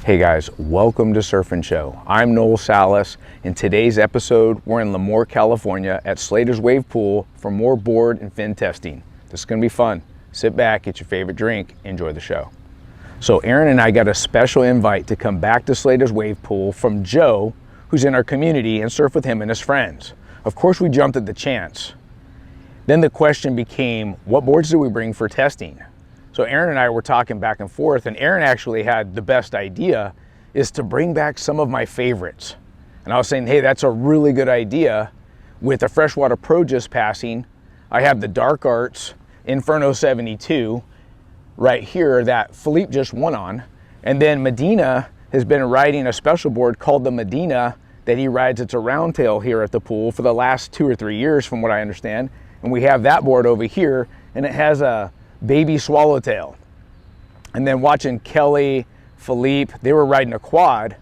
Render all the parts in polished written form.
Hey guys, welcome to Surf and Show. I'm Noel Salas. In today's episode, we're in Lemoore, California at Slater's Wave Pool for more board and fin testing. This is gonna be fun. Sit back, get your favorite drink, enjoy the show. So Aaron and I got a special invite to come back to Slater's Wave Pool from Joe, who's in our community, and surf with him and his friends. Of course, we jumped at the chance. Then the question became, what boards do we bring for testing? So Aaron and I were talking back and forth, and Aaron actually had the best idea, is to bring back some of my favorites. And I was saying, hey, that's a really good idea. With the Freshwater Pro just passing, I have the Dark Arts Inferno 72 right here that Philippe just won on. And then Medina has been riding a special board called the Medina that he rides. It's a round tail here at the pool for the last 2 or 3 years from what I understand. And we have that board over here, and it has a baby swallowtail. And then watching Kelly, Philippe, they were riding a quad,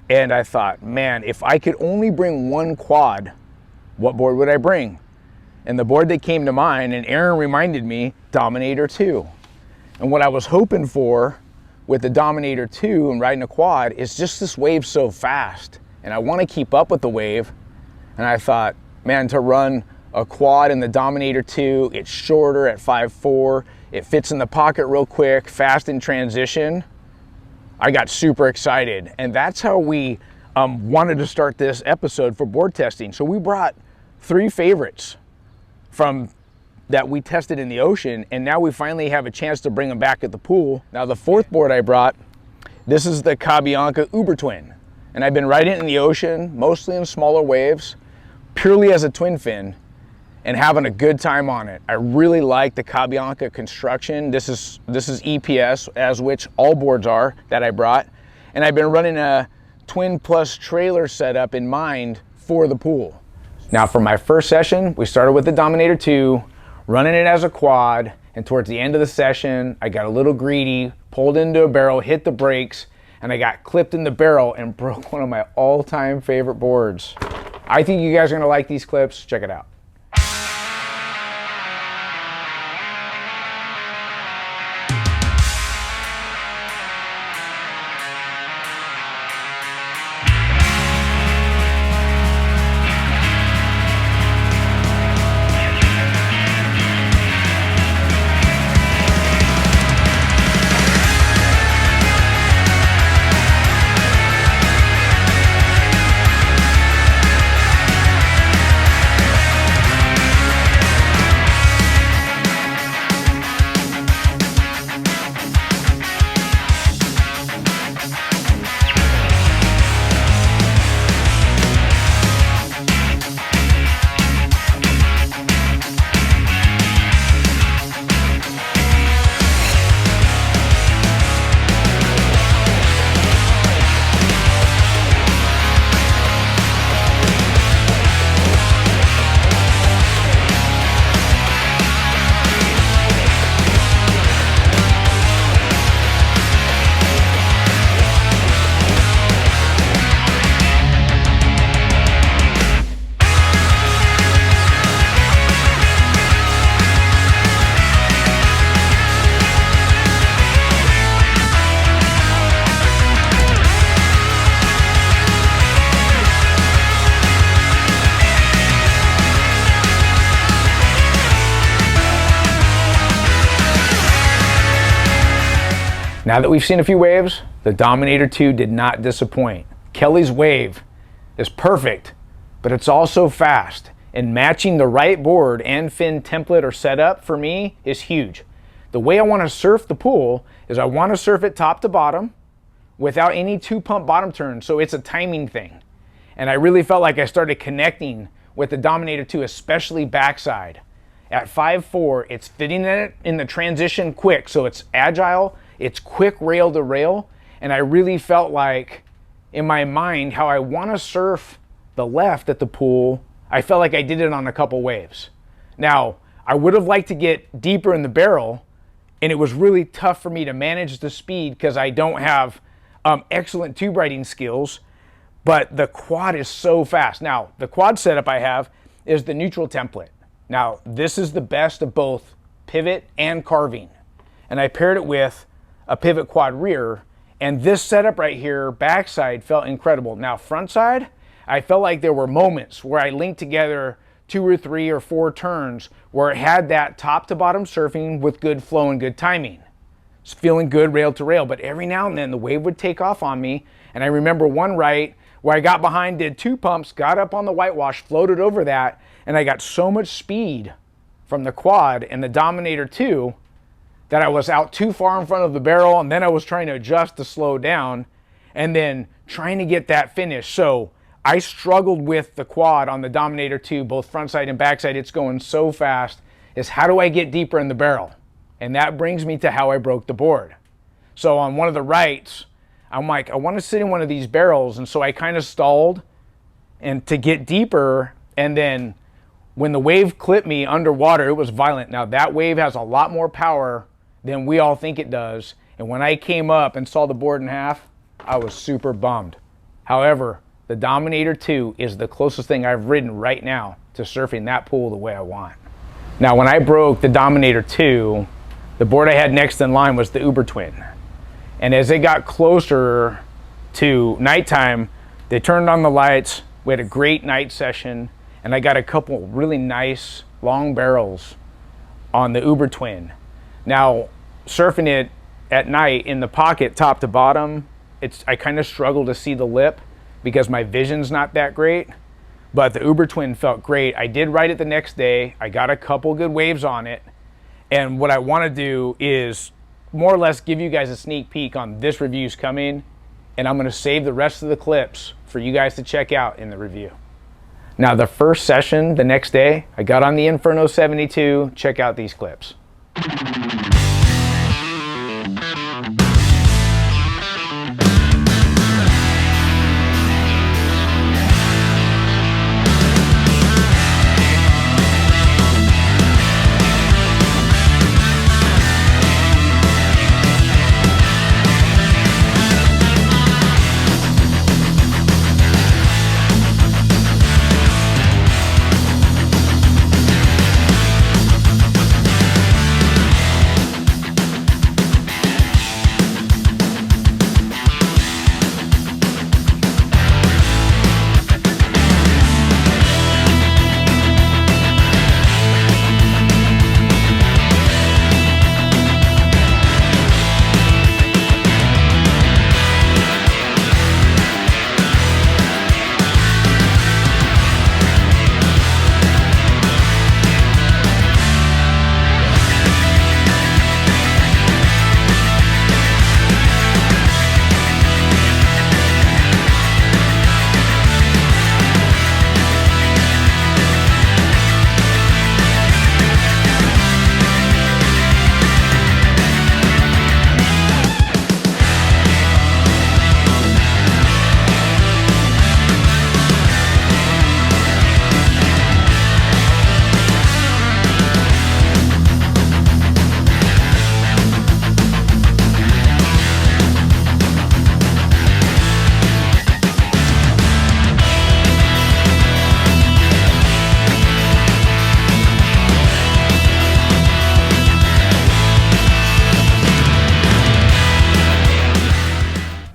and I thought, man, if I could only bring one quad, what board would I bring? And the board that came to mind, and Aaron reminded me, Dominator 2. And what I was hoping for with the Dominator 2 and riding a quad is just this wave so fast, and I want to keep up with the wave. And I thought, man, to run a quad in the Dominator 2, it's shorter at 5'4", it fits in the pocket real quick, fast in transition. I got super excited, and that's how we wanted to start this episode for board testing. So we brought 3 favorites from that we tested in the ocean, and now we finally have a chance to bring them back at the pool. Now the 4th board I brought, this is the Cabianca Uber Twin, and I've been riding it in the ocean, mostly in smaller waves, purely as a twin fin, and having a good time on it. I really like the Cabianca construction. This is EPS, as which all boards are that I brought. And I've been running a twin plus trailer setup in mind for the pool. Now for my first session, we started with the Dominator 2, running it as a quad, and towards the end of the session, I got a little greedy, pulled into a barrel, hit the brakes, and I got clipped in the barrel and broke one of my all-time favorite boards. I think you guys are gonna like these clips. Check it out. Now that we've seen a few waves, the Dominator 2 did not disappoint. Kelly's wave is perfect, but it's also fast, and matching the right board and fin template or setup for me is huge. The way I want to surf the pool is I want to surf it top to bottom without any 2-pump bottom turns, so it's a timing thing. And I really felt like I started connecting with the Dominator 2, especially backside. At 5'4", it's fitting it in the transition quick, so it's agile, it's quick rail to rail, and I really felt like, in my mind, how I want to surf the left at the pool, I felt like I did it on a couple waves. Now, I would have liked to get deeper in the barrel, and it was really tough for me to manage the speed because I don't have excellent tube riding skills, but the quad is so fast. Now, the quad setup I have is the neutral template. Now, this is the best of both pivot and carving. And I paired it with a pivot quad rear, And this setup right here, backside, felt incredible. Now, frontside, I felt like there were moments where I linked together 2 or 3 or 4 turns where it had that top to bottom surfing with good flow and good timing. It's feeling good rail to rail, but every now and then the wave would take off on me. And I remember one right where I got behind, did 2 pumps, got up on the whitewash, floated over that, and I got so much speed from the quad and the Dominator 2 that I was out too far in front of the barrel, and then I was trying to adjust to slow down and then trying to get that finish. So I struggled with the quad on the Dominator 2, both frontside and backside. It's going so fast. Is how do I get deeper in the barrel? And that brings me to how I broke the board. So on one of the rights, I'm like, I want to sit in one of these barrels, and so I kind of stalled and to get deeper, and then when the wave clipped me underwater, it was violent. Now that wave has a lot more power than we all think it does, and when I came up and saw the board in half, I was super bummed. However, the Dominator 2 is the closest thing I've ridden right now to surfing that pool the way I want. Now, when I broke the Dominator 2, the board I had next in line was the Uber Twin. And as it got closer to nighttime, they turned on the lights. We had a great night session, and I got a couple really nice long barrels on the Uber Twin. Now, surfing it at night in the pocket, top to bottom, I kind of struggle to see the lip because my vision's not that great, but the Uber Twin felt great. I did ride it the next day. I got a couple good waves on it, and what I want to do is more or less give you guys a sneak peek on this review's coming, and I'm going to save the rest of the clips for you guys to check out in the review. Now, the first session the next day, I got on the Inferno 72. Check out these clips.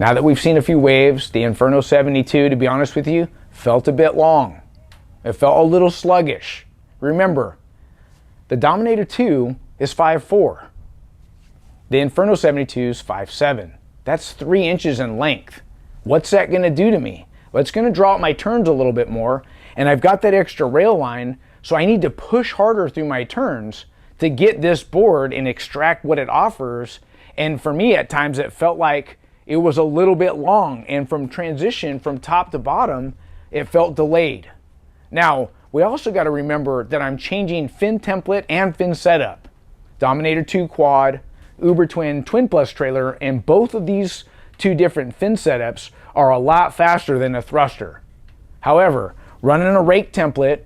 Now that we've seen a few waves, the Inferno 72, to be honest with you, felt a bit long. It felt a little sluggish. Remember, the Dominator 2 is 5'4". The Inferno 72 is 5'7". That's 3 inches in length. What's that going to do to me? Well, it's going to draw out my turns a little bit more, and I've got that extra rail line, so I need to push harder through my turns to get this board and extract what it offers. And for me, at times, it felt like it was a little bit long, and from transition from top to bottom, it felt delayed. Now, we also got to remember that I'm changing fin template and fin setup. Dominator 2 quad, Uber Twin, Twin Plus trailer, and both of these 2 different fin setups are a lot faster than a thruster. However, running a rake template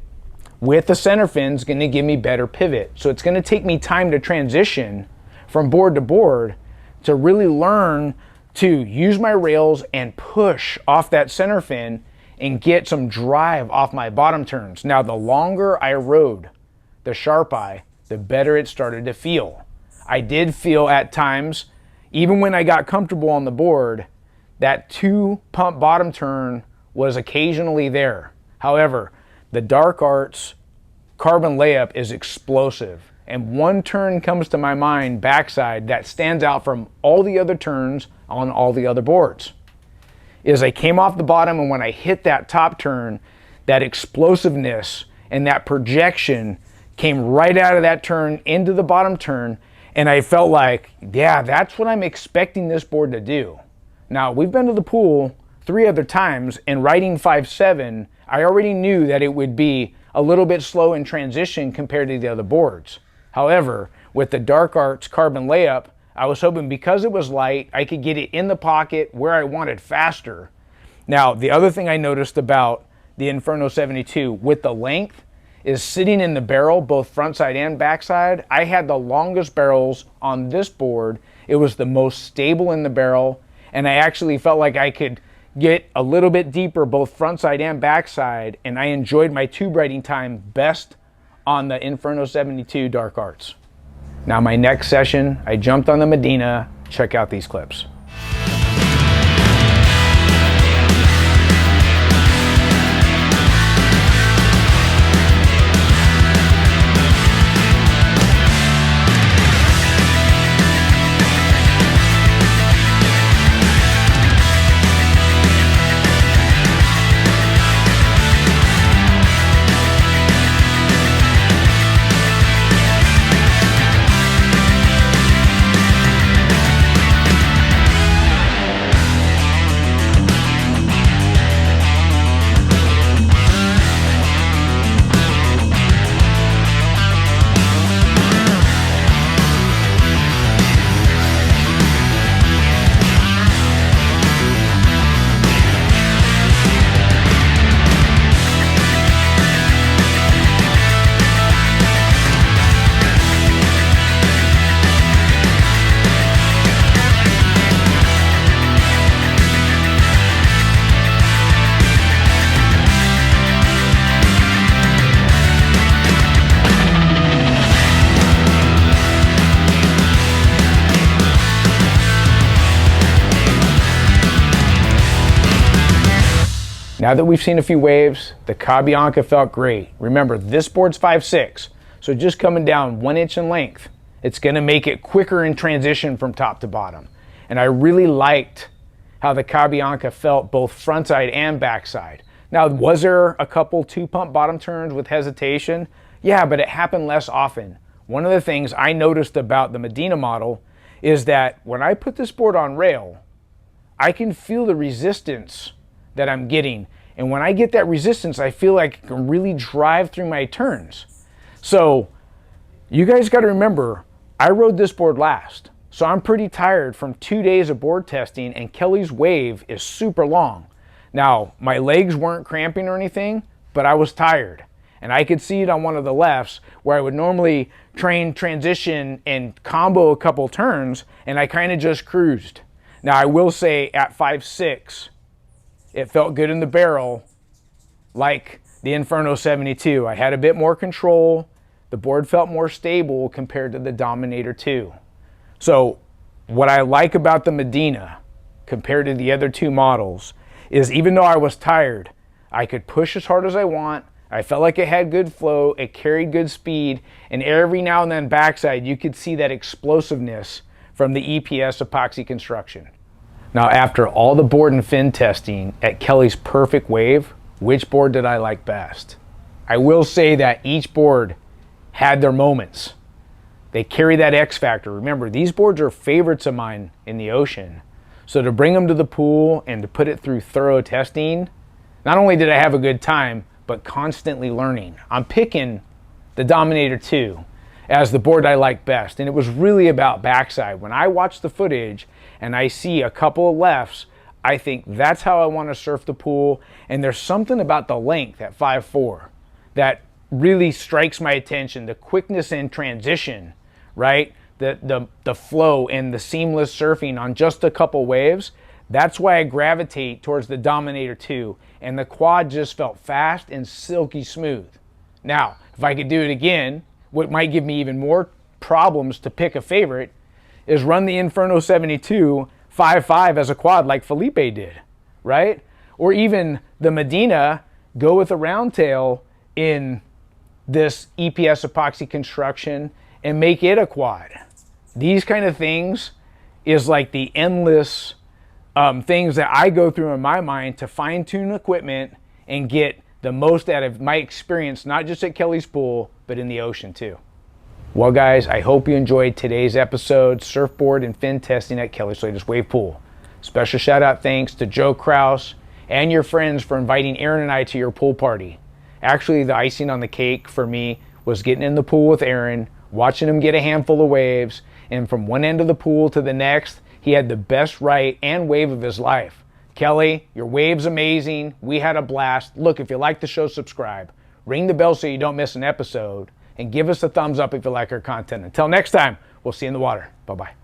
with the center fin is going to give me better pivot. So it's going to take me time to transition from board to board to really learn to use my rails and push off that center fin and get some drive off my bottom turns. Now, the longer I rode the Sharpeye, the better it started to feel. I did feel at times, even when I got comfortable on the board, that 2 pump bottom turn was occasionally there. However, the Dark Arts carbon layup is explosive. And one turn comes to my mind, backside, that stands out from all the other turns on all the other boards. Is I came off the bottom, and when I hit that top turn, that explosiveness and that projection came right out of that turn into the bottom turn, and I felt like, yeah, that's what I'm expecting this board to do. Now, we've been to the pool 3 other times, and riding 5.7, I already knew that it would be a little bit slow in transition compared to the other boards. However, with the Dark Arts carbon layup, I was hoping because it was light, I could get it in the pocket where I wanted faster. Now, the other thing I noticed about the Inferno 72 with the length is sitting in the barrel, both frontside and backside. I had the longest barrels on this board. It was the most stable in the barrel, and I actually felt like I could get a little bit deeper, both frontside and backside, and I enjoyed my tube riding time best on the Inferno 72 Dark Arts. Now my next session, I jumped on the Medina. Check out these clips. Now that we've seen a few waves, the Cabianca felt great. Remember, this board's 5.6, so just coming down 1 inch in length, it's gonna make it quicker in transition from top to bottom. And I really liked how the Cabianca felt both frontside and backside. Now, was there a couple 2-pump bottom turns with hesitation? Yeah, but it happened less often. One of the things I noticed about the Medina model is that when I put this board on rail, I can feel the resistance that I'm getting. And when I get that resistance, I feel like I can really drive through my turns. So you guys got to remember, I rode this board last. So I'm pretty tired from 2 days of board testing, and Kelly's wave is super long. Now, my legs weren't cramping or anything, but I was tired. And I could see it on one of the lefts where I would normally train transition and combo a couple turns, and I kind of just cruised. Now, I will say at 5.6, it felt good in the barrel, like the Inferno 72. I had a bit more control. The board felt more stable compared to the Dominator 2. So what I like about the Medina compared to the other 2 models is even though I was tired, I could push as hard as I want. I felt like it had good flow, it carried good speed, and every now and then backside you could see that explosiveness from the EPS epoxy construction. Now, after all the board and fin testing at Kelly's perfect wave, which board did I like best? I will say that each board had their moments. They carry that X factor. Remember, these boards are favorites of mine in the ocean. So to bring them to the pool and to put it through thorough testing, not only did I have a good time, but constantly learning. I'm picking the Dominator 2 as the board I like best, and it was really about backside. When I watch the footage and I see a couple of lefts, I think that's how I want to surf the pool, and there's something about the length at 5.4 that really strikes my attention. The quickness in transition, right? The flow and the seamless surfing on just a couple waves. That's why I gravitate towards the Dominator 2, and the quad just felt fast and silky smooth. Now, if I could do it again, what might give me even more problems to pick a favorite is run the Inferno 72 5.5 as a quad like Felipe did, right? Or even the Medina, go with a round tail in this EPS epoxy construction and make it a quad. These kind of things is like the endless things that I go through in my mind to fine tune equipment and get the most out of my experience, not just at Kelly's Pool, but in the ocean too. Well guys, I hope you enjoyed today's episode, surfboard and fin testing at Kelly Slater's Wave Pool. Special shout out thanks to Joe Kraus and your friends for inviting Aaron and I to your pool party. Actually, the icing on the cake for me was getting in the pool with Aaron, watching him get a handful of waves, and from one end of the pool to the next, he had the best right and wave of his life. Kelly, your wave's amazing. We had a blast. Look, if you like the show, subscribe. Ring the bell so you don't miss an episode. And give us a thumbs up if you like our content. Until next time, we'll see you in the water. Bye-bye.